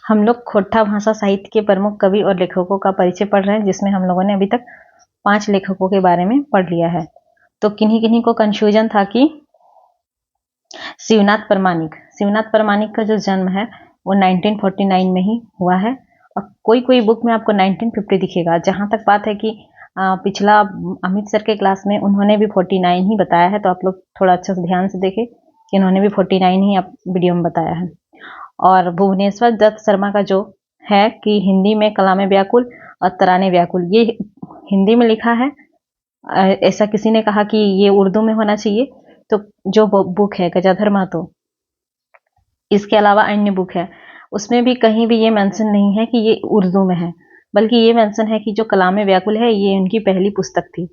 हम लोग खोट्ठा भाषा साहित्य के प्रमुख कवि और लेखकों का परिचय पढ़ रहे हैं, जिसमें हम लोगों ने अभी तक 5 लेखकों के बारे में पढ़ लिया है। तो किन्हीं किन्हीं को कंफ्यूजन था कि शिवनाथ परमाणिक का जो जन्म है वो 1949 में ही हुआ है, और कोई कोई बुक में आपको 1950 दिखेगा। जहां तक बात है कि पिछला अमित सर के क्लास में उन्होंने भी 49 ही बताया है, तो आप लोग थोड़ा अच्छा से ध्यान से देखें कि उन्होंने भी 49 ही वीडियो में बताया है। और भुवनेश्वर दत्त शर्मा का जो है कि हिंदी में कलामे व्याकुल और तराने व्याकुल, ये हिंदी में लिखा है। ऐसा किसी ने कहा कि ये उर्दू में होना चाहिए, तो जो बुक है गजाधर महतो, इसके अलावा अन्य बुक है, उसमें भी कहीं भी ये मेंशन नहीं है कि ये उर्दू में है, बल्कि ये मेंशन है कि जो कलामे व्याकुल है ये उनकी पहली पुस्तक थी।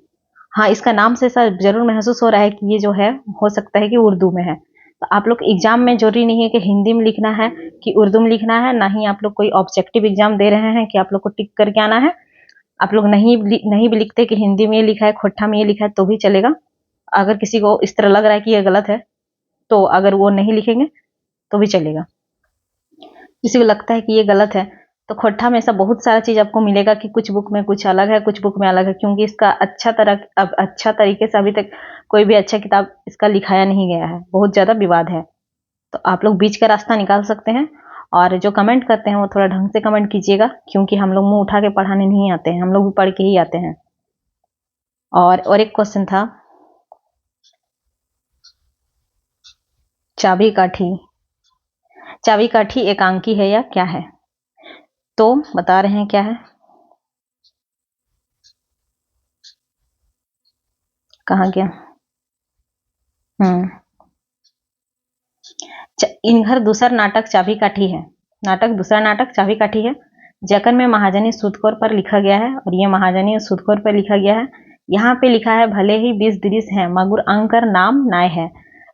हाँ, इसका नाम से ऐसा जरूर महसूस हो रहा है कि ये जो है हो सकता है कि उर्दू में है। तो आप लोग एग्जाम में जरूरी नहीं है कि हिंदी में लिखना है कि उर्दू में लिखना है, ना ही आप लोग कोई ऑब्जेक्टिव एग्जाम दे रहे हैं कि आप लोग को टिक करके आना है। आप लोग नहीं भी लिखते कि हिंदी में ये लिखा है, खोट्ठा में ये लिखा है, तो भी चलेगा। अगर किसी को इस तरह लग रहा है कि ये गलत है, तो अगर वो नहीं लिखेंगे तो भी चलेगा। किसी को लगता है कि ये गलत है, तो खोट्ठा में ऐसा बहुत सारा चीज आपको मिलेगा कि कुछ बुक में कुछ अलग है, कुछ बुक में अलग है, क्योंकि इसका अच्छा तरीके से अभी तक कोई भी अच्छा किताब इसका लिखाया नहीं गया है, बहुत ज्यादा विवाद है। तो आप लोग बीच का रास्ता निकाल सकते हैं, और जो कमेंट करते हैं वो थोड़ा ढंग से कमेंट कीजिएगा, क्योंकि हम लोग मुंह उठा के पढ़ाने नहीं आते हैं, हम लोग भी पढ़ के ही आते हैं। और एक क्वेश्चन था, चाबी काठी एकांकी है या क्या है? तो बता रहे हैं क्या है। कहाँ गया? इनघर दूसरा नाटक चाबी काठी है। दूसरा नाटक चाबी काठी है। जकन में महाजनी सूदखोर पर लिखा गया है, और ये महाजनी सूदखोर पर लिखा गया है। यहाँ पे लिखा है भले ही 20 दृश है मगर अंकर नाम नाय है।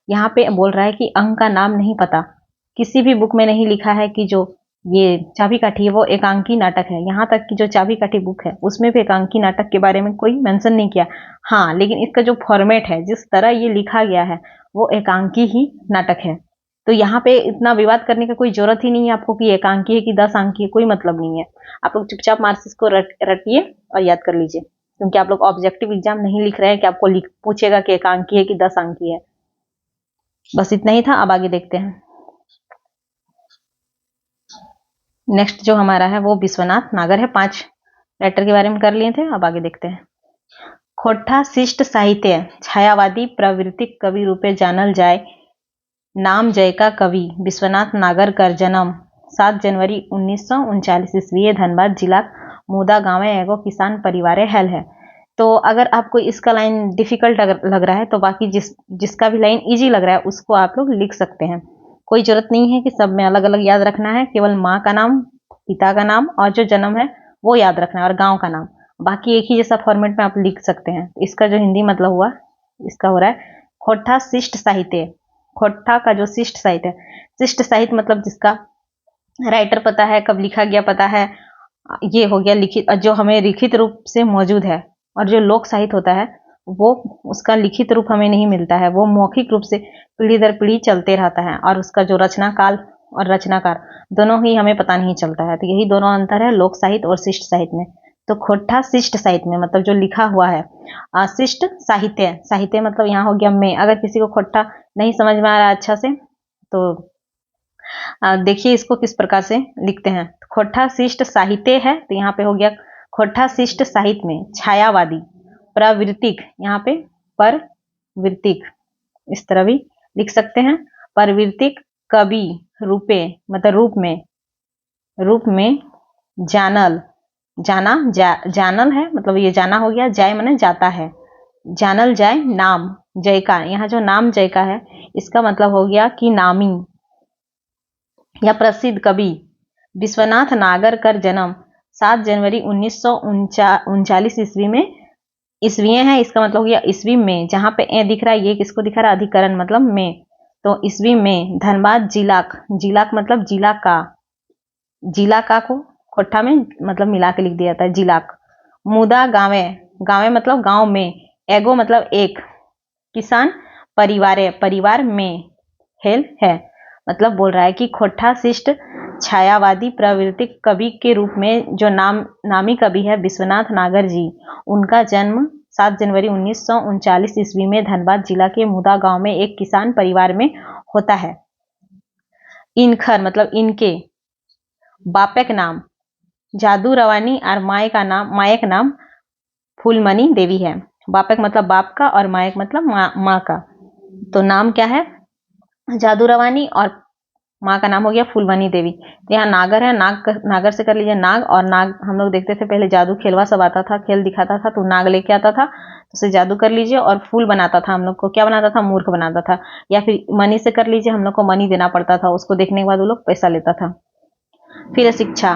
यहाँ पे बोल रहा है कि अंक का नाम नहीं पता, किसी भी बुक में नहीं लिखा है कि जो ये चाबी काठी है वो एकांकी नाटक है। यहाँ तक कि जो चाबी काठी बुक है उसमें भी एकांकी नाटक के बारे में कोई मेंशन नहीं किया। हाँ, लेकिन इसका जो फॉर्मेट है, जिस तरह ये लिखा गया है, वो एकांकी ही नाटक है। तो यहाँ पे इतना विवाद करने का कोई जरूरत ही नहीं है आपको कि एकांकी है कि 10 अंकी है, कोई मतलब नहीं है। आप लोग चुपचाप मार्क्सिस को रटिए और याद कर लीजिए, क्योंकि आप लोग ऑब्जेक्टिव एग्जाम नहीं लिख रहे हैं कि आपको पूछेगा कि एकांकी है कि 10 अंकी है। बस इतना ही था। अब आगे देखते हैं। नेक्स्ट जो हमारा है वो विश्वनाथ नागर है। 5 राइटर के बारे में कर लिए थे, अब आगे देखते हैं। खोट्ठा शिष्ट साहित्य छायावादी प्रवृत्तिक कवि रूपे जानल जाए। नाम जय का कवि विश्वनाथ नागर कर जन्म 7 जनवरी 1939 ईस्वी, धनबाद जिला मुदा गांव एगो किसान परिवार हेल है। तो अगर आपको इसका लाइन डिफिकल्ट लग रहा है, तो बाकी जिसका भी लाइन इजी लग रहा है उसको आप लोग लिख सकते हैं। कोई जरूरत नहीं है कि सब में अलग अलग याद रखना है, केवल माँ का नाम, पिता का नाम और जो जन्म है वो याद रखना है, और गाँव का नाम। बाकी एक ही जैसा फॉर्मेट में आप लिख सकते हैं। इसका जो हिंदी मतलब हुआ, इसका हो रहा है खोट्ठा शिष्ट साहित्य। खोट्ठा का जो शिष्ट साहित्य है, शिष्ट साहित्य मतलब जिसका राइटर पता है, कब लिखा गया पता है, ये हो गया लिखित, जो हमें लिखित रूप से मौजूद है। और जो लोक साहित्य होता है वो उसका लिखित रूप हमें नहीं मिलता है, वो मौखिक रूप से पीढ़ी दर पीढ़ी चलते रहता है, और उसका जो रचना काल और रचनाकार दोनों ही हमें पता नहीं चलता है। तो यही दोनों अंतर है लोक साहित्य और शिष्ट साहित्य में। तो खोट्ठा शिष्ट साहित्य में मतलब जो लिखा हुआ है। शिष्ट साहित्य मतलब यहाँ हो गया में। अगर किसी को खोट्ठा नहीं समझ में आ रहा अच्छा से, तो देखिए इसको किस प्रकार से लिखते हैं। खोट्ठा शिष्ट साहित्य है, तो यहाँ पे हो गया खोट्ठा शिष्ट साहित्य में छायावादी प्रवृत्तिक, यहाँ पे परवृत्तिक, इस तरह भी लिख सकते हैं। प्रवृत्तिक कवि रूपे मतलब रूप में जानल है, मतलब ये जाना हो गया। जाय माने जाता है, जानल जाए। नाम जय का, यहाँ जो नाम जय का है इसका मतलब हो गया कि नामी या प्रसिद्ध कवि विश्वनाथ नागर कर जन्म 7 जनवरी 1939 ईस्वी में। ईस्वी है, इसका मतलब हो गया ईस्वी में। जहां पे ए दिख रहा है ये किसको दिखा रहा है? अधिकरण मतलब में। तो ईस्वी में धनबाद जिलाक मतलब जिला का को खोट्ठा में मतलब मिला के लिख दिया जाता है जिलाक। मुदा गावे मतलब गांव में। एगो मतलब एक। किसान परिवार में हेल है, मतलब बोल रहा है कि खोट्ठा शिष्ट छायावादी प्राकृतिक कवि के रूप में जो नामी कवि है विश्वनाथ नागर जी, उनका जन्म 7 जनवरी 1939 ईस्वी में धनबाद जिला के मुदा गांव में एक किसान परिवार में होता है। इनखर मतलब इनके बापक नाम जादू रवानी और मायक नाम फूलमणि देवी है। बापक मतलब बाप का और मायक मतलब माँ का। तो नाम क्या है? जादू रवानी और माँ का नाम हो गया फूलमणि देवी। तो यहाँ नागर है, नागर से कर लीजिए नाग। और नाग हम लोग देखते थे पहले जादू खेलवा सब आता था, खेल दिखाता था तो नाग लेके आता था, तो उसे जादू कर लीजिए। और फूल बनाता था, हम लोग को क्या बनाता था? मूर्ख बनाता था। या फिर मनी से कर लीजिए, हम लोग को मनी देना पड़ता था, उसको देखने के बाद वो लोग पैसा लेता था। फिर शिक्षा,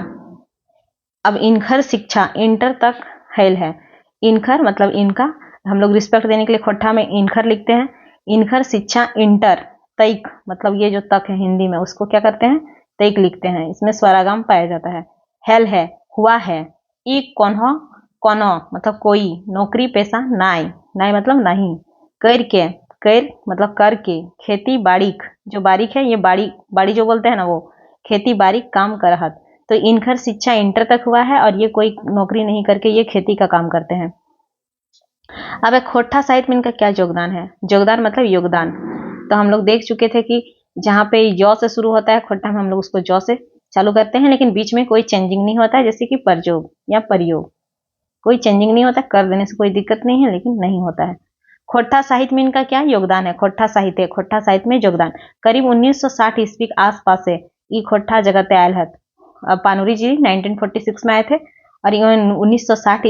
अब इनखर शिक्षा इंटर तक हैल है। इनखर मतलब इनका, हम लोग रिस्पेक्ट देने के लिए खोट्ठा में इनखर लिखते हैं। इनखर शिक्षा इंटर तैक, मतलब ये जो तक है हिंदी में उसको क्या करते हैं? तैक लिखते हैं। इसमें स्वरागम पाया जाता है। हैल है, हुआ है। ई कौनो कौनो मतलब कोई, नौकरी पेशा नाई, नाई मतलब नहीं। कर के, कर मतलब करके, खेती बाड़ीक, जो बारीक है ये बाड़ी जो बोलते हैं ना वो, खेती बारीक काम करहत। तो इनखर शिक्षा इंटर तक हुआ है और ये कोई नौकरी नहीं करके ये खेती का काम करते हैं। अब खोट्ठा साहित्य में इनका क्या योगदान है? योगदान मतलब योगदान। तो हम लोग देख चुके थे कि जहाँ पे य से शुरू होता है खोट्ठा में, हम लोग उसको ज से चालू करते हैं, लेकिन बीच में कोई चेंजिंग नहीं होता है, जैसे कि प्रयोग या प्रयोग, कोई चेंजिंग नहीं होता। कर देने से कोई दिक्कत नहीं है, लेकिन नहीं होता है। खोट्ठा साहित्य में इनका क्या योगदान है? खोट्ठा साहित्य में योगदान करीब 1960 ईस्वी के आसपास से ई खोट्ठा जगत आयल है। पानुरी जी 1946 में आए थे और 1960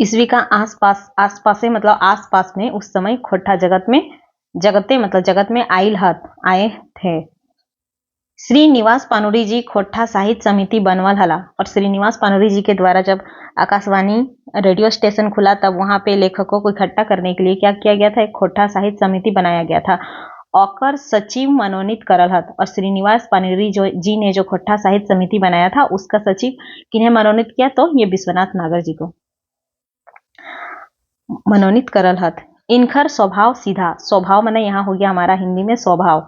ईस्वी का आसपास से मतलब आसपास में उस समय खोट्ठा जगत में आए थे। श्रीनिवास पानुरी जी खोट्ठा साहित्य समिति बनवल हला। और श्रीनिवास पानुरी जी के द्वारा जब आकाशवाणी रेडियो स्टेशन खुला तब वहां पे लेखकों को इकट्ठा करने के लिए क्या किया गया था? एक खोट्ठा साहित्य समिति बनाया गया था। औकर सचिव मनोनीत करल हत। और श्रीनिवास पानुरी जी ने जो खोट्ठा साहित्य समिति बनाया था उसका सचिव किन्हें मनोनीत किया? तो ये विश्वनाथ नागर जी को मनोनीत करल हत। इनखर स्वभाव सीधा, स्वभाव माने यहाँ हो गया हमारा हिंदी में स्वभाव।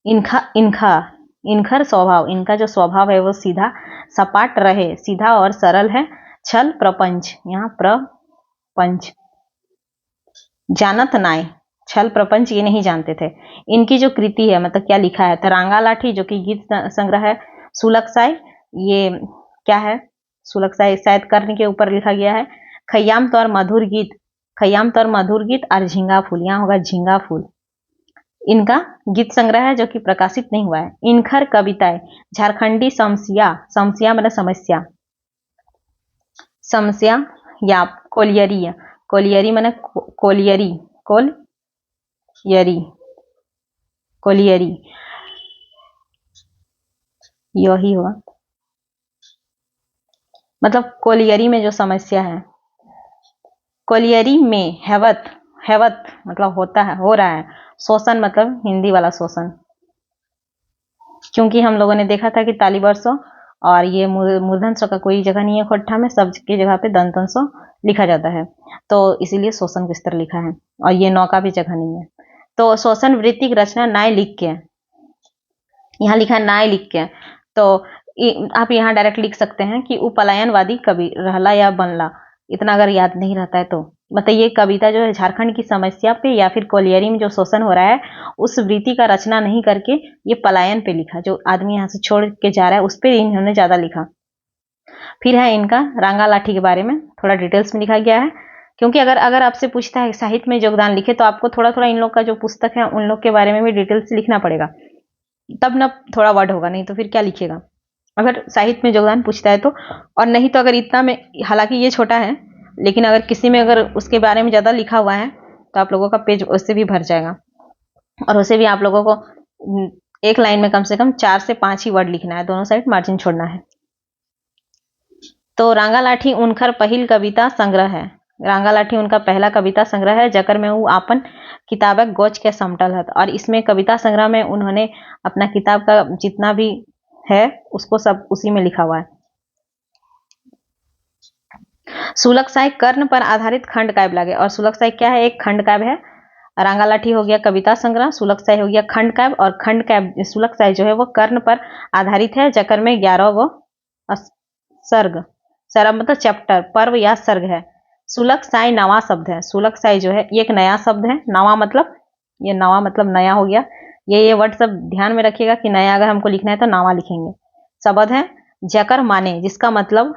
इनखर स्वभाव, इनका जो स्वभाव है वो सीधा सपाट रहे, सीधा और सरल है। छल प्रपंच, यहाँ प्रपंच जानत नाय, छल प्रपंच ये नहीं जानते थे। इनकी जो कृति है मतलब क्या लिखा है? तो रांगा लाठी जो कि गीत संग्रह है। सुलगसाई, ये क्या है? सुलगसाई शायद कर्ण के ऊपर लिखा गया है। खयाम तौर मधुर गीत और झींगा फूल, यहाँ होगा झींगा फूल। इनका गीत संग्रह है जो कि प्रकाशित नहीं हुआ है। इनखर कविताएं झारखंडी समस्या मतलब समस्या या कोलियरी माने कोलियरी यही हुआ, मतलब कोलियरी में जो समस्या है। कोलियरी में हैवत मतलब होता है, हो रहा है। शोषण मतलब हिंदी वाला शोषण, क्योंकि हम लोगों ने देखा था कि ताली वर्षो और ये मूर्धन्य स का कोई जगह नहीं है खोट्ठा में, सब की जगह पे दंतन सो लिखा जाता है, तो इसीलिए शोषण किस तरह लिखा है। और ये नौ का भी जगह नहीं है। तो शोषण वृत्ति की रचना नाय लिख के, यहाँ लिखा नाय लिख के, तो आप यहाँ डायरेक्ट लिख सकते हैं कि उपलायनवादी कवि रहला या बनला। इतना अगर याद नहीं रहता है तो बताइए, कविता जो है झारखंड की समस्या पे या फिर कोलियरी में जो शोषण हो रहा है उस वृत्ति का रचना नहीं करके ये पलायन पे लिखा, जो आदमी यहाँ से छोड़ के जा रहा है उस पर इन्होंने ज्यादा लिखा। फिर है इनका रांगा लाठी के बारे में थोड़ा डिटेल्स में लिखा गया है, क्योंकि अगर आपसे पूछता है साहित्य में योगदान लिखे तो आपको थोड़ा थोड़ा इन लोग का जो पुस्तक है उन लोग के बारे में भी डिटेल्स लिखना पड़ेगा, तब ना थोड़ा वर्ड होगा, नहीं तो फिर क्या लिखेगा अगर साहित्य में योगदान पूछता है तो। और नहीं तो अगर इतना में, हालांकि ये छोटा है लेकिन अगर किसी में अगर उसके बारे में ज्यादा लिखा हुआ है तो आप लोगों का पेज उससे भी भर जाएगा, और उसे भी आप लोगों को एक लाइन में कम से कम 4 से 5 ही वर्ड लिखना है, दोनों साइड मार्जिन छोड़ना है। तो रांगा लाठी उनकर पहिल कविता संग्रह है। रांगा लाठी उनका पहला कविता संग्रह है, जकर में वो आपन किताबक गोच के समटल है। और इसमें कविता संग्रह में उन्होंने अपना किताब का जितना भी है उसको सब उसी में लिखा हुआ है। सुलगसाई कर्ण पर आधारित खंड काव्य लागे, और सुलगसाई क्या है? एक खंड काव्य है रांगालाठी हो गया कविता संग्रह, सुलगसाई हो गया खंड काव्य, और खंड काव्य सुलगसाई जो है वो कर्ण पर आधारित है। जकर में 11 वो सर्ग, सर्ग मतलब चैप्टर, पर्व या सर्ग है। सुलगसाई नवा शब्द है। सुलगसाई जो है ये एक नया शब्द है। नवा मतलब, ये नवा मतलब नया हो गया। ये वर्ड सब ध्यान में रखिएगा कि नया अगर हमको लिखना है तो नवा लिखेंगे। शब्द है जकर माने, जिसका मतलब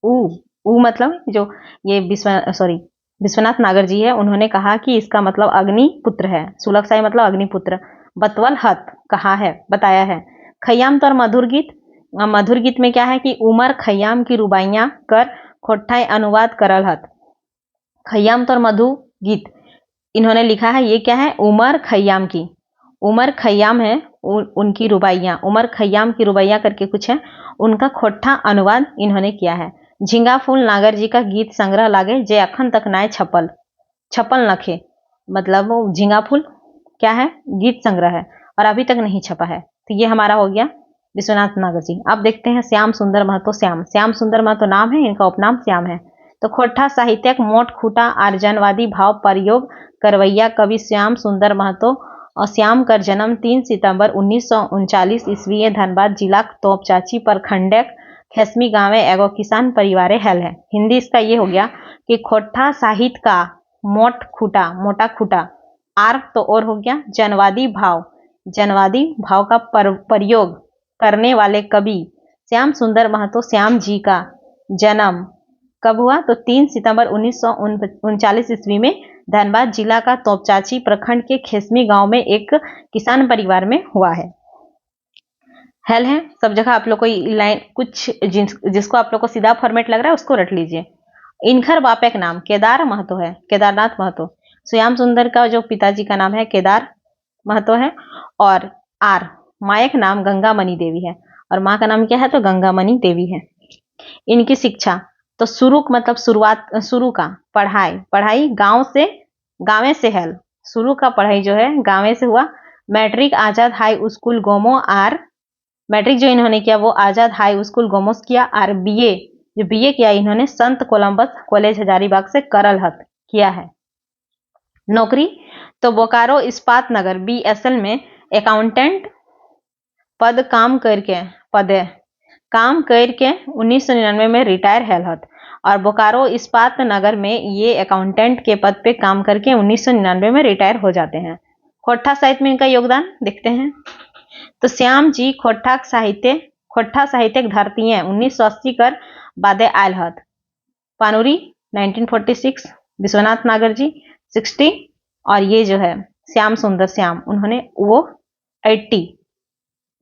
ऊ मतलब जो ये विश्वनाथ नागर जी है, उन्होंने कहा कि इसका मतलब अग्निपुत्र है। सुलगसाई मतलब अग्निपुत्र। बतवल हत कहा है, बताया है। खयाम तो और मधुर गीत, मधुर गीत में क्या है कि उमर खयाम की रुबाइयां कर खोट्ठाई अनुवाद करल हत। खयाम तो और मधु गीत इन्होंने लिखा है, ये क्या है, उमर खयाम की, उमर खयाम है उनकी रुबाइयां, उमर खयाम की रुबाइयां करके कुछ है, उनका खोट्ठा अनुवाद इन्होंने किया है। झिंगा फूल नागर जी का गीत संग्रह लागे जे अखन तक नाय छपल, छपल नखे, मतलब वो झिंगा फूल क्या है, गीत संग्रह है और अभी तक नहीं छपा है। तो ये हमारा हो गया विश्वनाथ नागर जी। अब देखते हैं श्याम सुंदर महतो। श्याम, श्याम सुंदर महतो नाम है, इनका उपनाम श्याम है। तो खोट्ठा साहित्यक मोट खूटा आर्जनवादी भाव प्रयोग करवैया कवि श्याम सुंदर महतो और श्याम कर जन्म 3 सितंबर 1939 ईस्वी धनबाद जिला तोपचाची प्रखंडक खेसमी गांव एगो किसान परिवारे हेल है। हिंदी इसका ये हो गया कि खोट्ठा साहित्य का मोट खूटा, मोटा खूटा, आर तो और हो गया जनवादी भाव, जनवादी भाव का प्रयोग करने वाले कवि श्याम सुंदर महतो श्याम जी का जन्म कब हुआ, तो 3 सितंबर 1939 ईस्वी में धनबाद जिला का तोपचाची प्रखंड के खेसमी गांव में एक किसान परिवार में हुआ है। हेल है सब जगह आप लोग को लाइन कुछ जिसको आप लोग को सीधा फॉर्मेट लग रहा है उसको रट लीजिए। इनखर बापेक नाम केदार महतो है, केदारनाथ महतो। श्याम सुंदर का जो पिताजी का नाम है केदार महतो है, और आर मायक नाम गंगामणि देवी है, और माँ का नाम क्या है, तो गंगामणि देवी है। इनकी शिक्षा तो शुरू मतलब शुरुआत, शुरू का पढ़ाई, पढ़ाई गाँव से है। शुरू का पढ़ाई जो है गाँव से हुआ। Matric Azad high school Gomo, आर मैट्रिक जो इन्होंने किया वो आजाद हाई स्कूल गोमोस किया, और बीए जो बीए किया इन्होंने संत कोलंबस कॉलेज हजारीबाग से करल हत किया है। नौकरी तो बोकारो इस्पात नगर बीएसएल में अकाउंटेंट पद काम करके 1999 में रिटायर हेल हत, और बोकारो इस्पात नगर में ये अकाउंटेंट के पद पे काम करके 1999 में रिटायर हो जाते हैं। खोट्ठा साहित्य में इनका योगदान देखते हैं। तो श्याम जी खोट्ठा साहित्यक धरती 1980 कर बादे आयल हत। पानुरी 1946, विश्वनाथ नागर जी 60, और ये जो है श्याम सुंदर श्याम उन्होंने वो 80।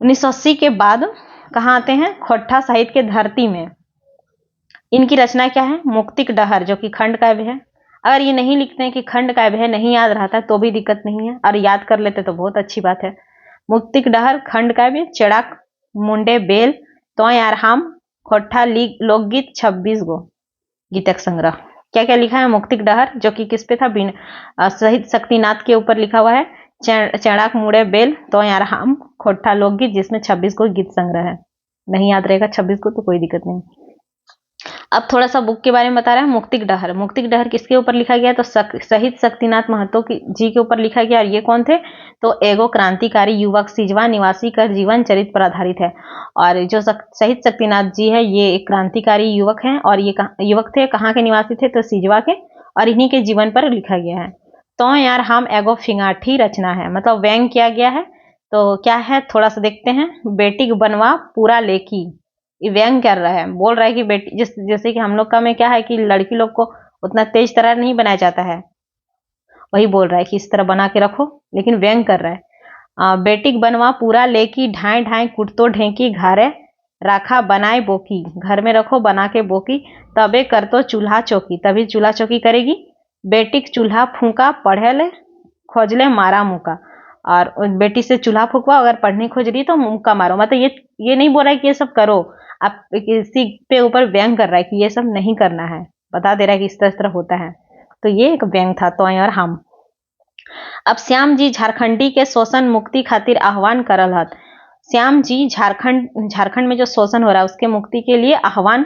1980 के बाद कहाँ आते हैं, खोट्ठा साहित्य के धरती में। इनकी रचना क्या है, मुक्तिक डहर जो कि खंड काव्य है। अगर ये नहीं लिखते हैं कि खंड काव्य है, नहीं याद रहता तो भी दिक्कत नहीं है, और याद कर लेते तो बहुत अच्छी बात है। मुक्तिक डहर खंड काव्य, चड़ाक मुंडे बेल तो यार हम खोट्ठा लोकगीत 26 गो गीतक संग्रह। क्या क्या लिखा है, मुक्तिक डहर जो कि किस पे था, शहीद शक्तिनाथ के ऊपर लिखा हुआ है। चड़ाक मुड़े बेल तो यार हम खोट्ठा लोकगीत, जिसमें 26 गो गीत संग्रह है। नहीं याद रहेगा 26 को तो कोई दिक्कत नहीं। अब थोड़ा सा बुक के बारे में बता रहा है। मुक्तिक डहर, मुक्तिक डहर किसके ऊपर लिखा गया, तो शहीद शक्तिनाथ महतो जी के ऊपर लिखा गया। और ये कौन थे, तो एगो क्रांतिकारी युवक सिजवा निवासी का जीवन चरित्र पर आधारित है। और जो शहीद शक्तिनाथ जी है ये एक क्रांतिकारी युवक हैं, और ये युवक थे, कहाँ के निवासी थे, तो सिजवा के, और इन्हीं के जीवन पर लिखा गया है। तो यार हम एगो फिंगाठी रचना है, मतलब व्यंग किया गया है। तो क्या है थोड़ा सा देखते हैं। बेटी बनवा पूरा लेकी, व्यंग कर रहा है, बोल रहा है कि बेटी जैसे कि हम लोग का में क्या है कि लड़की लोग को उतना तेज तरह नहीं बनाया जाता है, वही बोल रहा है कि इस तरह बना के रखो, लेकिन व्यंग कर रहा है। बेटी बनवा पूरा लेकी ढाई ढाई कुटतो ढेंकी घरे राखा बनाए बोकी, घर में रखो बना के बोकी, तबे कर तो चूल्हा चौकी, तभी चूल्हा चौकी करेगी। बेटी चूल्हा फूका पढ़े ले खोजले मारा मुका, और बेटी से चूल्हा फूकवा, अगर पढ़ने खोज रही तो मुक्का मारो। मतलब ये नहीं बोल रहा है कि ये सब करो, आप किसी पे ऊपर व्यंग कर रहा है कि ये सब नहीं करना है, बता दे रहा है कि इस तरह होता है। तो ये एक व्यंग था तो और हम। अब श्याम जी झारखंडी के शोषण मुक्ति खातिर आह्वान करल हत। श्याम जी झारखंड में जो शोषण हो रहा है उसके मुक्ति के लिए आह्वान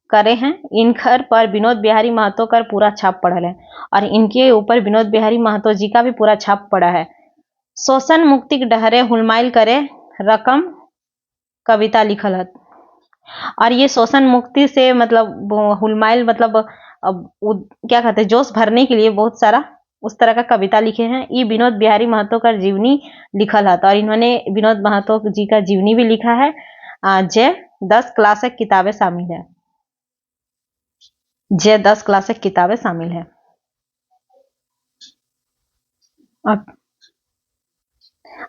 करे हैं। इनकर पर विनोद बिहारी महतो का पूरा छाप पड़ल है और इनके ऊपर विनोद बिहारी महतो जी का भी पूरा छाप पड़ा है। शोषण मुक्ति डहरे हुलमाइल करे रकम कविता लिखल है। और ये शोषण मुक्ति से मतलब हुलमाइल मतलब क्या कहते हैं, जोश भरने के लिए बहुत सारा उस तरह का कविता लिखे हैं। ये विनोद बिहारी महतो का जीवनी लिखल है और इन्होंने विनोद महतो जी का जीवनी भी लिखा है। जे 10 क्लासिक किताबें शामिल है। जे 10 क्लासिक किताबें शामिल है।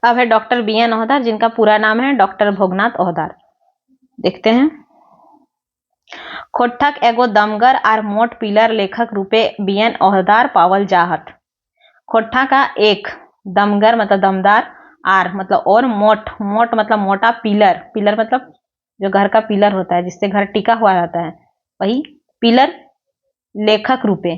अब है डॉक्टर BN ओहदार, जिनका पूरा नाम है डॉक्टर भोगनाथ ओहदार। देखते हैं। खोटक एगो दमगर आर मोट पिलर लेखक रूपे BN ओहदार पावल जाहत। खोट्ठा का एक दमगर मतलब दमदार, आर मतलब और, मोट मोट मतलब मोटा, पिलर पिलर मतलब जो घर का पिलर होता है जिससे घर टिका हुआ रहता है वही पिलर, लेखक रूपे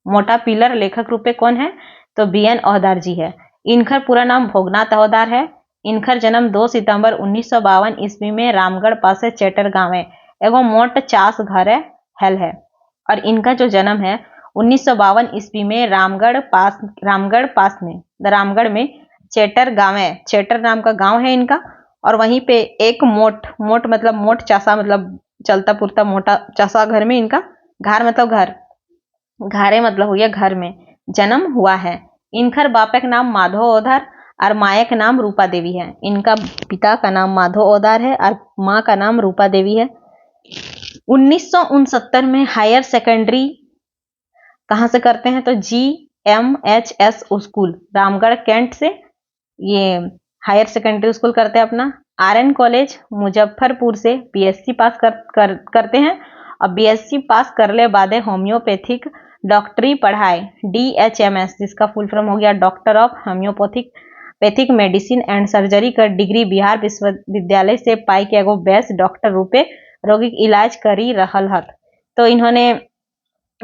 मोटा पिलर लेखक रूपे कौन है तो BN ओहदार जी है। इनकर पूरा नाम भोगनाथ ओहदार है। इनकर जन्म 2 सितंबर 1952 ईस्वी में रामगढ़ पास चेटर गांव है एगो मोट चास घर हेल है। और इनका जो जन्म है 1952 ईस्वी में रामगढ़ पास में रामगढ़ में चेटर गांव है, चेटर नाम का गांव है इनका। और वहीं पे एक मोट मतलब मोट चासा मतलब चलता पुरता मोटा चासा घर में इनका, घर मतलब घर, घारे मतलब हो गया घर में जन्म हुआ है। इनकर बापा का नाम माधव ओहदार और माया का नाम रूपा देवी है। इनका पिता का नाम माधव ओहदार है और माँ का नाम रूपा देवी है। 1969 में हायर सेकेंडरी कहाँ से करते हैं तो GMHS स्कूल रामगढ़ कैंट से ये हायर सेकेंडरी स्कूल करते हैं अपना। RN कॉलेज मुजफ्फरपुर से BSc पास करते हैं और BSc पास करने बाद होम्योपैथिक डॉक्टरी पढ़ाए DHMS, जिसका फुल फॉर्म हो गया doctor of homeopathic medicine and surgery का डिग्री बिहार विश्वविद्यालय से पाई के एगो बेस्ट डॉक्टर रूपे रोगी का इलाज करी रहल हत। तो इन्होंने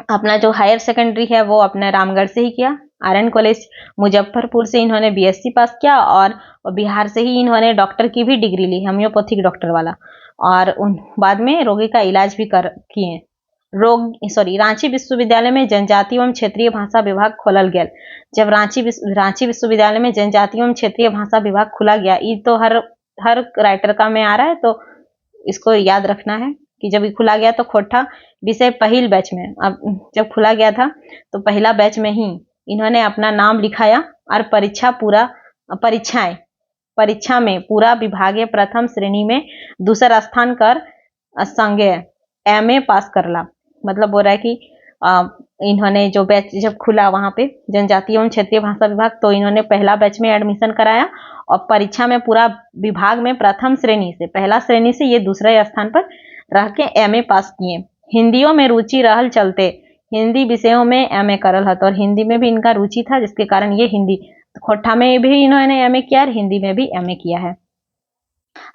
अपना जो हायर सेकेंडरी है वो अपने रामगढ़ से ही किया। RN कॉलेज मुजफ्फरपुर से इन्होंने BSc पास किया और बिहार से ही इन्होंने डॉक्टर की भी डिग्री ली, होम्योपैथिक डॉक्टर वाला। और बाद में रोगी का इलाज भी किए। रांची विश्वविद्यालय में जनजातीय एवं क्षेत्रीय भाषा विभाग खोलल गया। जब रांची विश्वविद्यालय में जनजातीय एवं क्षेत्रीय भाषा विभाग खुला गया, ये तो हर राइटर का में आ रहा है तो इसको याद रखना है कि जब ये खुला गया तो खोट्ठा विषय पहल बैच में, अब जब खुला गया था तो पहला बैच में ही इन्होंने अपना नाम लिखाया और परीक्षा में पूरा विभागीय प्रथम श्रेणी में दूसरा स्थान कर संगे MA पास करला। मतलब बोल रहा है कि इन्होंने जो बैच जब खुला वहां पे जनजातीय एवं क्षेत्रीय भाषा विभाग, तो इन्होंने पहला बैच में एडमिशन कराया और परीक्षा में पूरा विभाग में प्रथम श्रेणी से, पहला श्रेणी से ये दूसरे स्थान पर रह के MA पास किए। हिंदियों में रुचि रहल चलते हिंदी विषयों में MA करल हत और हिंदी में भी इनका रुचि था, जिसके कारण ये हिंदी खोट्ठा में भी इन्होंने MA किया और हिंदी में भी MA किया है।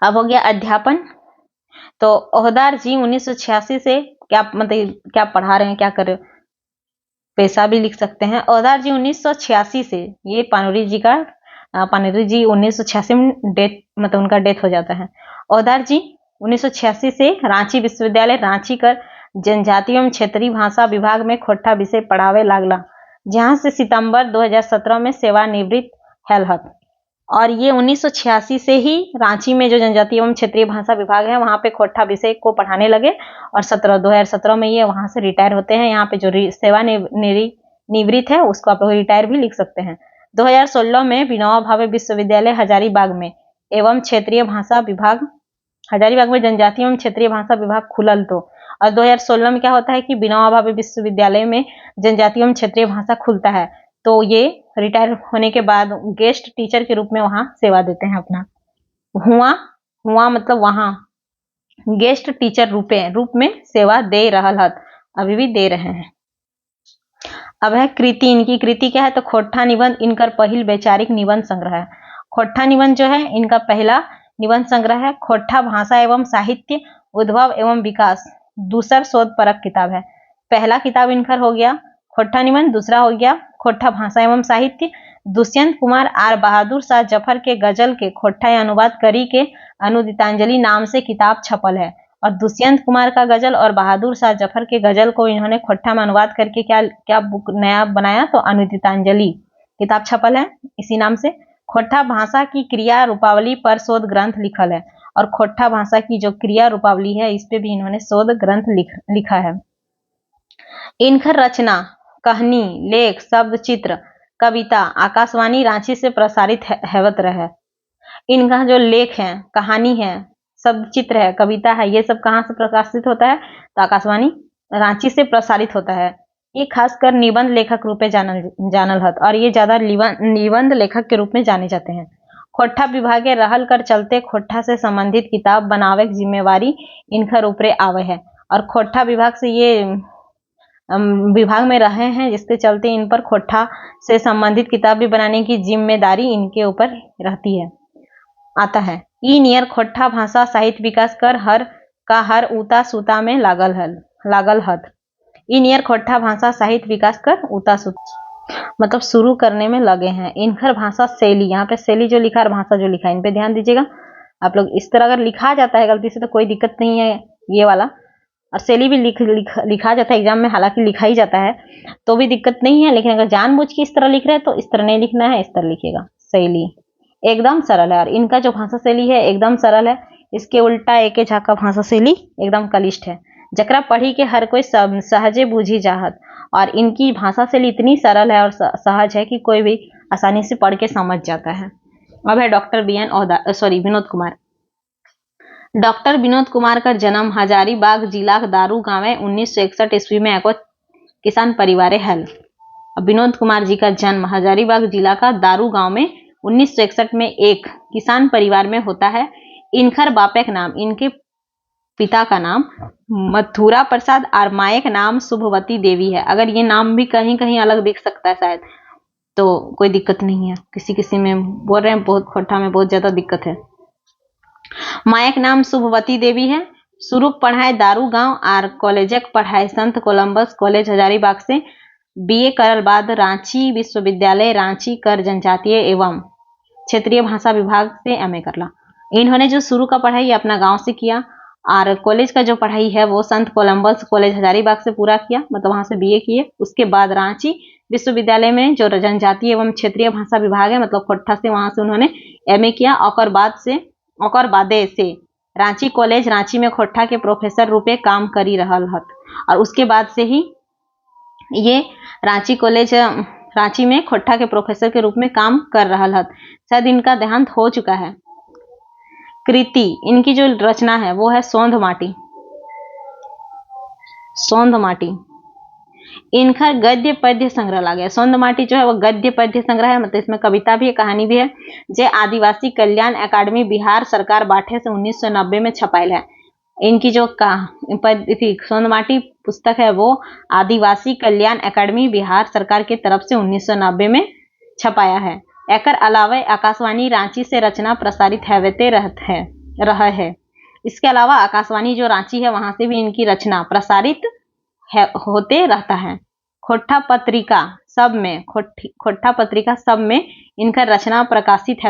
अब हो गया अध्यापन। तो ओहदार जी 1986 से क्या मतलब क्या पढ़ा रहे हैं, क्या कर रहे हो, पेशा भी लिख सकते हैं। ओहदार जी 1986 से, ये पानुरी जी 1986 में डेथ मतलब उनका डेथ हो जाता है। ओहदार जी 1986 से रांची विश्वविद्यालय रांची कर जनजातीय एवं क्षेत्रीय भाषा विभाग में खोट्ठा विषय पढ़ावे लागला, जहां से सितंबर 2017 में सेवानिवृत्त हैल हत। और ये 1986 से ही रांची में जो जनजातीय एवं क्षेत्रीय भाषा विभाग है वहां पे खोट्ठा विषय को पढ़ाने लगे और 2017 में ये वहां से रिटायर होते हैं। यहाँ पे जो सेवा निवृत्त है उसको आप रिटायर भी लिख सकते हैं। 2016 में विनोबा भावे विश्वविद्यालय हजारीबाग में एवं क्षेत्रीय भाषा विभाग, हजारीबाग में जनजातीय एवं क्षेत्रीय भाषा विभाग खुलल। तो और 2016 में क्या होता है कि विनोबा भावे विश्वविद्यालय में जनजातीय एवं क्षेत्रीय भाषा खुलता है, तो ये रिटायर होने के बाद गेस्ट टीचर के रूप में वहां सेवा देते हैं अपना। हुआ मतलब वहां गेस्ट टीचर रूप में सेवा दे रहल हत, अभी भी दे रहे हैं। अब है कृति। इनकी कृति क्या है तो खोट्ठा निबंध इनकर पहिल वैचारिक निबंध संग्रह है। खोट्ठा निबंध जो है इनका पहला निबंध संग्रह है। खोट्ठा भाषा एवं साहित्य उद्भव एवं विकास दूसर शोध परक किताब है। पहला किताब इनकर हो गया खोट्ठा निबंध, दूसरा हो गया खोट्ठा भाषा एवं साहित्य। दुष्यंत कुमार आर बहादुर शाह जफर के गजल के खोट्ठा अनुवाद करी के अनुदितांजलि नाम से किताब छपल है। और दुष्यंत कुमार का गजल और बहादुर शाह जफर के गजल को इन्होंने खोट्ठा में अनुवाद करके क्या क्या बुक नया बनाया, तो अनुदितांजलि किताब छपल है इसी नाम से। खोट्ठा भाषा की क्रिया रूपावली पर शोध ग्रंथ लिखल है, और खोट्ठा भाषा की जो क्रिया रूपावली है इस पे भी इन्होंने शोध ग्रंथ लिखा है। इनकर रचना, कहानी, लेख, शब्द चित्र, कविता आकाशवाणी रांची से प्रसारित हैवत रहे। इनका जो लेख है, कहानी है, शब्द चित्र है, कविता है, ये सब कहाँ से प्रकाशित होता है, तो आकाशवाणी रांची से प्रसारित होता है। ये खासकर निबंध लेखक रूपे जानल हत, और ये ज्यादा निबंध लेखक के रूप में जाने जाते हैं। खोट्ठा विभागे रहल कर चलते खोट्ठा से संबंधित किताब बनावे की जिम्मेवारी इनकर ऊपरे आवे है, और खोट्ठा विभाग से ये विभाग में रहे हैं, जिसके चलते इन पर खोट्ठा से संबंधित किताब भी बनाने की जिम्मेदारी इनके ऊपर रहती है आता है। ई नियर खोट्ठा भाषा साहित्य विकास कर हर उता सुता में लागल हत। ई नियर खोट्ठा भाषा साहित्य विकास कर उता सुता मतलब शुरू करने में लगे हैं। इनकर भाषा शैली, यहाँ पे शैली जो लिखा और भाषा जो लिखा है इन पे ध्यान दीजिएगा आप लोग। इस तरह अगर लिखा जाता है गलती से तो कोई दिक्कत नहीं है ये वाला, और शैली भी लिखा जाता है एग्जाम में, हालांकि लिखा ही जाता है तो भी दिक्कत नहीं है, लेकिन अगर जानबूझ के इस तरह लिख रहे हैं तो इस तरह नहीं लिखना है, इस तरह लिखिएगा। शैली एकदम सरल है, और इनका जो भाषा शैली है एकदम सरल है। इसके उल्टा एके झा का भाषा शैली एकदम कलिष्ठ है, जकरा पढ़ी के हर कोई सहजे बूझी चाहत। और इनकी भाषा शैली इतनी सरल है और सहज है कि कोई भी आसानी से पढ़ के समझ जाता है। अब है डॉक्टर विनोद कुमार। डॉक्टर विनोद कुमार का जन्म हजारीबाग जिला दारू गाँव 1961 ईस्वी में एको किसान परिवार हल। विनोद कुमार जी का जन्म हजारीबाग जिला का दारू गांव में 1961 में एक किसान परिवार में होता है। इनकर बापे का नाम, इनके पिता का नाम मथुरा प्रसाद और माए का नाम शुभवती देवी है। अगर ये नाम भी कहीं कहीं अलग दिख सकता है शायद, तो कोई दिक्कत नहीं है। किसी में बोल रहे हैं बहुत खोट्ठा में बहुत ज्यादा दिक्कत है। माए का नाम शुभवती देवी है। शुरू पढ़ाए दारू गांव और कॉलेजक पढ़ाए संत कोलंबस कॉलेज हजारीबाग से। बीए करल बाद रांची विश्वविद्यालय रांची कर जनजातीय एवं क्षेत्रीय भाषा विभाग से एमए करला। इन्होंने जो शुरू का पढ़ाई अपना गांव से किया, और कॉलेज का जो पढ़ाई है वो संत कोलंबस कॉलेज हजारीबाग से पूरा किया, मतलब वहां से बीए किए। उसके बाद रांची विश्वविद्यालय में जो जनजातीय एवं क्षेत्रीय भाषा विभाग है, मतलब खोट्ठा से, वहां से उन्होंने एमए किया। और बादे से रांची कॉलेज रांची में खोट्ठा के प्रोफेसर रूपे काम करी रहल हत, और उसके बाद से ही ये रांची कॉलेज रांची में खोट्ठा के प्रोफेसर के रूप में काम कर रहल हत। शायद इनका देहांत हो चुका है। कृति, इनकी जो रचना है वो है सोंध माटी। इनका गद्य पद्य संग्रह ला गया। सोंध माटी जो है वो गद्य पद्य संग्रह है, मतलब इसमें कविता भी है, कहानी भी है। जे आदिवासी कल्याण अकादमी बिहार सरकार बाठे से 1990 में छपायल है। इनकी जो सोंध माटी पुस्तक है वो आदिवासी कल्याण अकादमी बिहार सरकार के तरफ से 1990 में छपाया है। एकर अलावा आकाशवाणी रांची से रचना प्रसारित रहा है। इसके अलावा आकाशवाणी जो रांची है वहां से भी इनकी रचना प्रसारित होते रहता है। खोट्ठा पत्रिका सब में इनका रचना प्रकाशित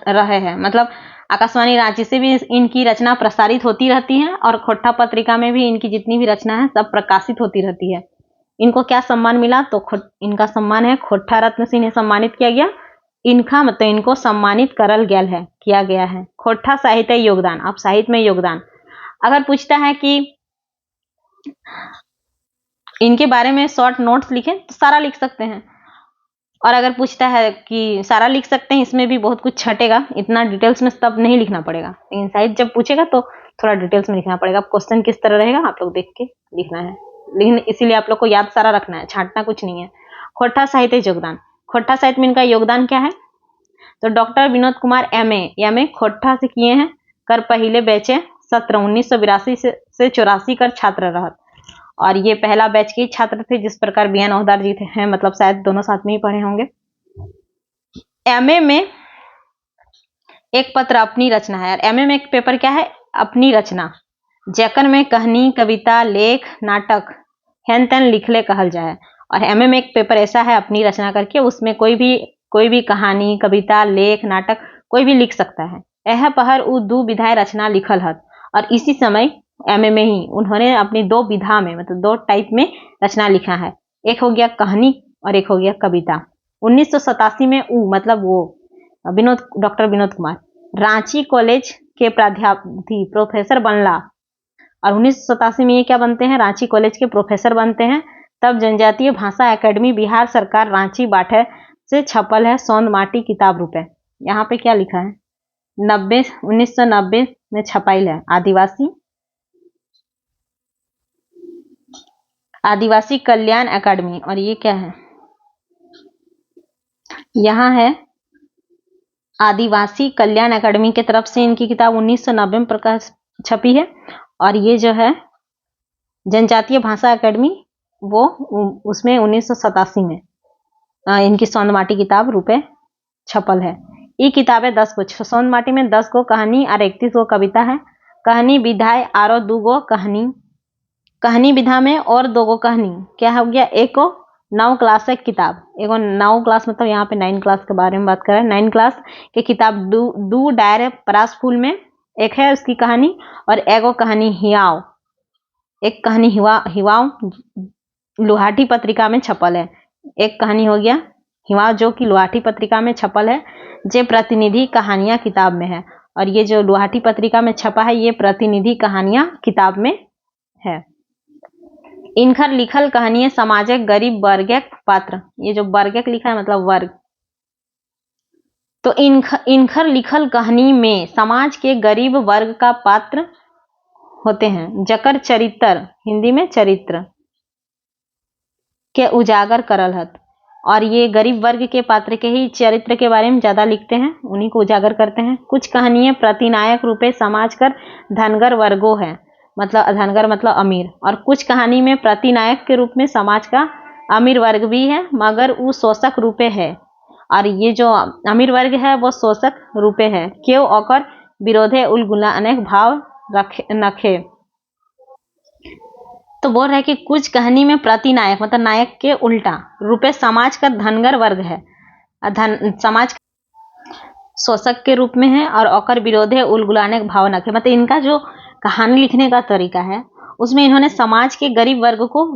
रहे हैं। मतलब आकाशवाणी रांची से भी इनकी रचना प्रसारित होती रहती है, और खोट्ठा पत्रिका में भी इनकी जितनी भी रचना है सब प्रकाशित होती रहती है। इनको क्या सम्मान मिला, तो इनका सम्मान है खोट्ठा रत्न से इन्हें सम्मानित किया गया। इनका मतलब इनको सम्मानित किया गया है। खोट्ठा साहित्य योगदान, अब साहित्य में योगदान अगर पूछता है कि इनके बारे में शॉर्ट नोट्स लिखें तो सारा लिख सकते हैं, और अगर पूछता है कि सारा लिख सकते हैं, इसमें भी बहुत कुछ छटेगा, इतना डिटेल्स में सब नहीं लिखना पड़ेगा, लेकिन साहित्य जब पूछेगा तो थोड़ा डिटेल्स में लिखना पड़ेगा। क्वेश्चन किस तरह रहेगा आप लोग देख के लिखना है, लेकिन इसीलिए आप लोग को याद सारा रखना है, छांटना कुछ नहीं है। खोट्ठा साहित्य योगदान, खोट्ठा साहित्य में इनका योगदान क्या है, तो डॉक्टर विनोद कुमार एमए खोट्ठा से किए हैं। कर पहले बैचे सत्र 1982 से 84 कर छात्र रहत, और ये पहला बैच के छात्र थे, जिस प्रकार बीएन ओहदार जी हैं, मतलब शायद दोनों साथ में ही पढ़े होंगे। एमए में एक पत्र अपनी रचना है, और एमए में एक पेपर क्या है, अपनी रचना, जैकर में कहानी कविता लेख नाटक हेन तेन लिखले कहल जाए। और एमए में एक पेपर ऐसा है अपनी रचना करके, उसमें कोई भी कहानी कविता लेख नाटक कोई भी लिख सकता है, यह पहर उ दू विधाएं रचना लिखल हत। और इसी समय एमए में ही उन्होंने अपनी दो विधा में मतलब दो टाइप में रचना लिखा है। एक हो गया कहानी और एक हो गया कविता। 1987 में मतलब वो डॉक्टर विनोद कुमार रांची कॉलेज के प्राध्यापक प्रोफेसर बनला। और 1987 में ये क्या बनते हैं, रांची कॉलेज के प्रोफेसर बनते हैं। तब जनजातीय भाषा एकेडमी बिहार सरकार रांची बाठे से छपल है सौंद माटी किताब रूपे। यहाँ पे क्या लिखा है 1990 में छपाइल है आदिवासी कल्याण एकेडमी। और ये क्या है, यहाँ है आदिवासी कल्याण एकेडमी की तरफ से इनकी किताब 1990 में प्रकाश छपी है। और ये जो है जनजातीय भाषा एकेडमी वो उसमें 1987 में इनकी सौंद माटी किताब रूपे छपल है। ये किताबें 10 को सौंद माटी में 10 को कहानी और 31 को कविता है। कहानी विधाएं आरो 2 गो कहानी विधा में और 2 गो कहानी क्या हो गया, एक को 9 क्लास एक किताब, एगो 9 क्लास मतलब यहाँ पे 9 क्लास के बारे में बात कर रहे हैं। 9 क्लास के किताब दू डायरे परास फूल में एक है उसकी कहानी और एगो कहानी हियाव, एक कहानी हिवाव लोहाटी पत्रिका में छपल है। एक कहानी हो गया हिवाव जो कि लोहाटी पत्रिका में छपल है, जे प्रतिनिधि कहानियां किताब में है। और ये जो लोहाटी पत्रिका में छपा है ये प्रतिनिधि कहानियां किताब में है। इनखर लिखल कहानी समाजक गरीब वर्गक पात्र, ये जो वर्गक लिखा है मतलब वर्ग, तो इनखर लिखल कहानी में समाज के गरीब वर्ग का पात्र होते हैं, जकर चरित्र हिंदी में चरित्र के उजागर करल हत। और ये गरीब वर्ग के पात्र के ही चरित्र के बारे में ज्यादा लिखते हैं, उन्हीं को उजागर करते हैं। कुछ कहानियां प्रतिनायक रूपे समाज कर धनगर वर्गो है, मतलब धनगर मतलब अमीर। और कुछ कहानी में प्रतिनायक के रूप में समाज का अमीर वर्ग भी है मगर वो शोषक रूपे है। और ये जो अमीर वर्ग है वो शोषक रूपे है, क्यों ओकर विरोधे उलगुला अनेक भाव नखे। तो बोल रहे कि कुछ कहानी में प्रतिनायक मतलब नायक के उल्टा रूपे समाज का धनगर वर्ग है, समाज शोषक के रूप में है और ओकर विरोधे उलगुलाने भावना के मतलब इनका जो कहानी लिखने का तरीका है उसमें इन्होंने समाज के गरीब वर्ग को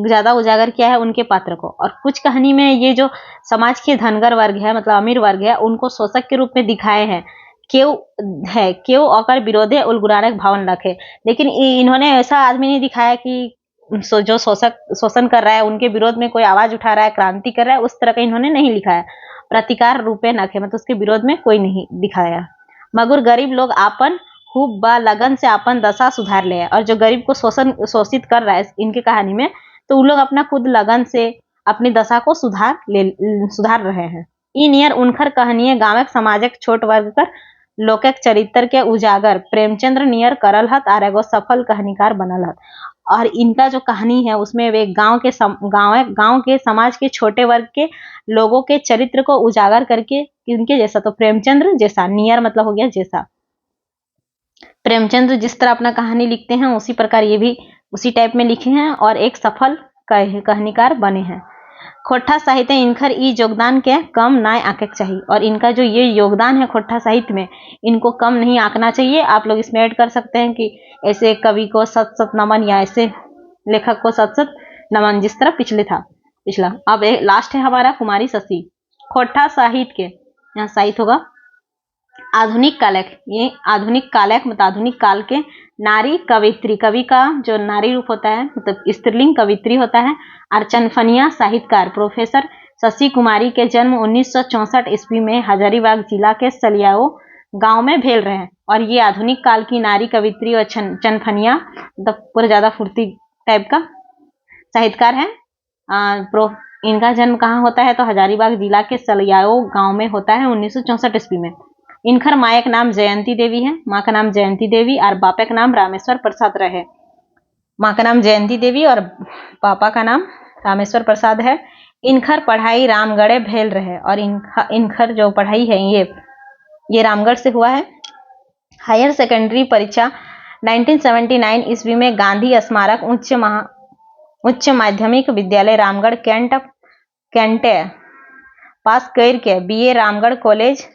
ज्यादा उजागर किया है, उनके पात्र को। और कुछ कहानी में ये जो समाज के धनगर वर्ग है मतलब अमीर वर्ग है उनको शोषक के रूप में दिखाए हैं, क्यों ओकर विरोधे उलगुलाने भावन रखे। लेकिन इन्होंने ऐसा आदमी नहीं दिखाया कि जो शोषण कर रहा है उनके विरोध में कोई आवाज उठा रहा है, क्रांति कर रहा है, उस तरह का इन्होंने नहीं लिखा है। प्रतिकार रूपे नखे मतलब उसके विरोध में कोई नहीं दिखाया। मगर गरीब लोग आपन खूब बा लगन से अपन दशा सुधार ले। और जो गरीब को शोषित कर रहा है इनके कहानी में, तो वो लोग अपना खुद लगन से अपनी दशा को सुधार रहे हैं। इ नियर उनखर कहानी गांव समाजक छोट वर्ग कर लोकक चरित्र के उजागर प्रेमचंद्र नियर करल हत और एगो सफल कहानीकार बनल हत। और इनका जो कहानी है उसमें वे गांव के समाज के छोटे वर्ग के लोगों के चरित्र को उजागर करके इनके जैसा, तो प्रेमचंद्र जैसा, नियर मतलब हो गया जैसा, प्रेमचंद्र जिस तरह अपना कहानी लिखते हैं उसी प्रकार ये भी उसी टाइप में लिखे हैं और एक सफल कहानीकार बने हैं। खोट्ठा साहित्य इनखर ई योगदान के कम ना आंके चाहिए। और इनका जो ये योगदान है खोट्ठा साहित्य में इनको कम नहीं आंकना चाहिए। आप लोग इसमें ऐड कर सकते हैं कि ऐसे कवि को सत सत नमन या ऐसे लेखक को सत सत नमन, जिस तरह पिछला। अब लास्ट है हमारा कुमारी शशि। खोट्ठा साहित्य के यहाँ साहित्य होगा आधुनिक कालक, ये आधुनिक कालक मतलब आधुनिक काल के नारी कवित्री, कवि का जो नारी रूप होता है मतलब स्त्रीलिंग कवित्री होता है। और चनफनिया साहित्यकार प्रोफेसर शशि कुमारी के जन्म 1964 ईस्वी में हजारीबाग जिला के सलियाओ गांव में भेल रहे हैं। और ये आधुनिक काल की नारी कवित्री और चनफनिया मतलब पूरा ज्यादा फुर्ती टाइप का साहित्यकार है। इनका जन्म कहाँ होता है तो हजारीबाग जिला के सलियाओ गांव में होता है 1964 ईस्वी में। इनखर माँ का नाम जयंती देवी है, माँ का नाम जयंती देवी और बापा का नाम रामेश्वर प्रसाद रहे। माँ का नाम जयंती देवी और पापा का नाम रामेश्वर प्रसाद है। इनखर पढ़ाई रामगढ़ भेल रहे और इनखर जो पढ़ाई है ये रामगढ़ से हुआ है। हायर सेकेंडरी परीक्षा 1979 ईस्वी में गांधी स्मारक उच्च माध्यमिक विद्यालय रामगढ़ कैंटे पास करके बीए रामगढ़ कॉलेज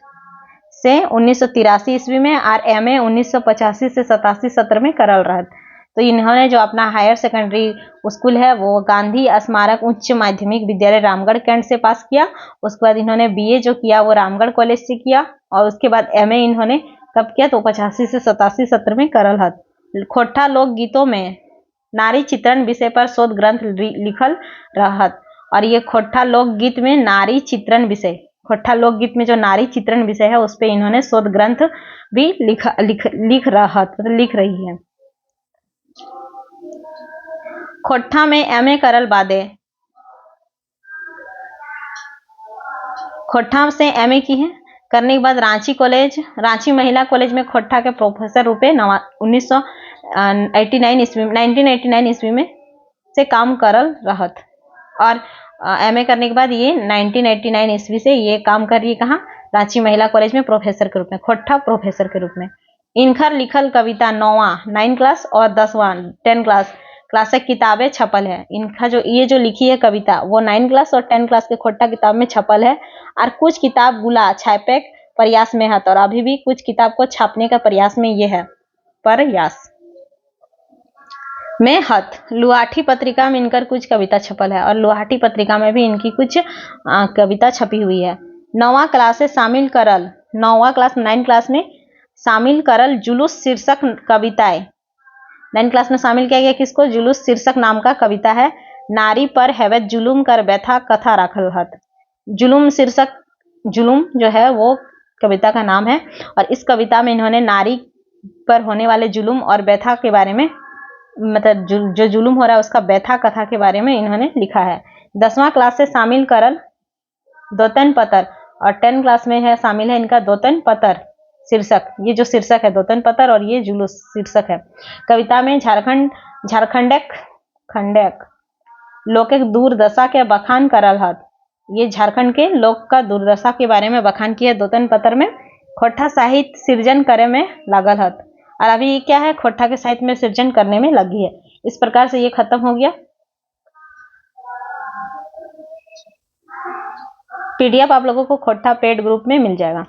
से 1983 ईस्वी में और MA 1985 से 87 सत्र में करल रहत। तो इन्होंने जो अपना हायर सेकेंडरी स्कूल है वो गांधी स्मारक उच्च माध्यमिक विद्यालय रामगढ़ कैंट से पास किया। उसके बाद इन्होंने BA जो किया वो रामगढ़ कॉलेज से किया और उसके बाद MA इन्होंने कब किया तो 85 से 87 सत्र में करल हत। खोट्ठा लोकगीतों में नारी चित्रण विषय पर शोध ग्रंथ लिखल रहत। और ये खोट्ठा लोकगीत में नारी चित्रण विषय, खोट्ठा लोकगीत में जो नारी चित्रण विषय है उस पे इन्होंने शोध ग्रंथ भी लिख रही है। खोट्ठा में MA करल बादे, खोट्ठा से MA की है, करने के बाद रांची महिला कॉलेज में खोट्ठा के प्रोफेसर रूपे 1989 ईस्वी में से काम करल रहत। और MA करने के बाद ये 1989 ईस्वी से ये काम कर रही है कहाँ, रांची महिला कॉलेज में प्रोफेसर के रूप में, खोट्ठा प्रोफेसर के रूप में। इनकर लिखल कविता 9 क्लास और 10 क्लास किताबें छपल है। इनका जो ये जो लिखी है कविता वो 9 क्लास और 10 क्लास के खोट्ठा किताब में छपल है। और कुछ किताब गुला छापे प्रयास में है और अभी भी कुछ किताब को छापने का प्रयास में ये है प्रयास में हत। लुहाठी पत्रिका में इनकर कुछ कविता छपल है और लुहाठी पत्रिका में भी इनकी कुछ कविता छपी हुई है। 9वां क्लास से शामिल करल, 9वां क्लास 9 क्लास में शामिल करल जुलूस शीर्षक कविताएं, 9 क्लास में शामिल किया गया किसको, जुलूस शीर्षक नाम का कविता है। नारी पर हैवत जुलूम कर व्यथा कथा राखल हत। जुलूम शीर्षक, जुलूम जो है वो कविता का नाम है और इस कविता में इन्होंने नारी पर होने वाले जुलूम और व्यथा के बारे में, मतलब जो जुलूम हो रहा है उसका व्यथा कथा के बारे में इन्होंने लिखा है। 10वां क्लास से शामिल करल दोतन पतर और 10 क्लास में है शामिल है इनका दोतन पतर शीर्षक, ये जो शीर्षक है दोतन पतर और ये जुलूस शीर्षक है। कविता में झारखंडक लोक के दुर्दशा के बखान करल हत। ये झारखंड के लोक का दुर्दशा के बारे में बखान किया दोतन पत्र में। खोट्ठा साहित्य सृजन करे में लागल हत और अभी क्या है, खोट्ठा के साहित्य में सृजन करने में लगी है। इस प्रकार से ये खत्म हो गया। PDF आप लोगों को खोट्ठा पेड ग्रुप में मिल जाएगा।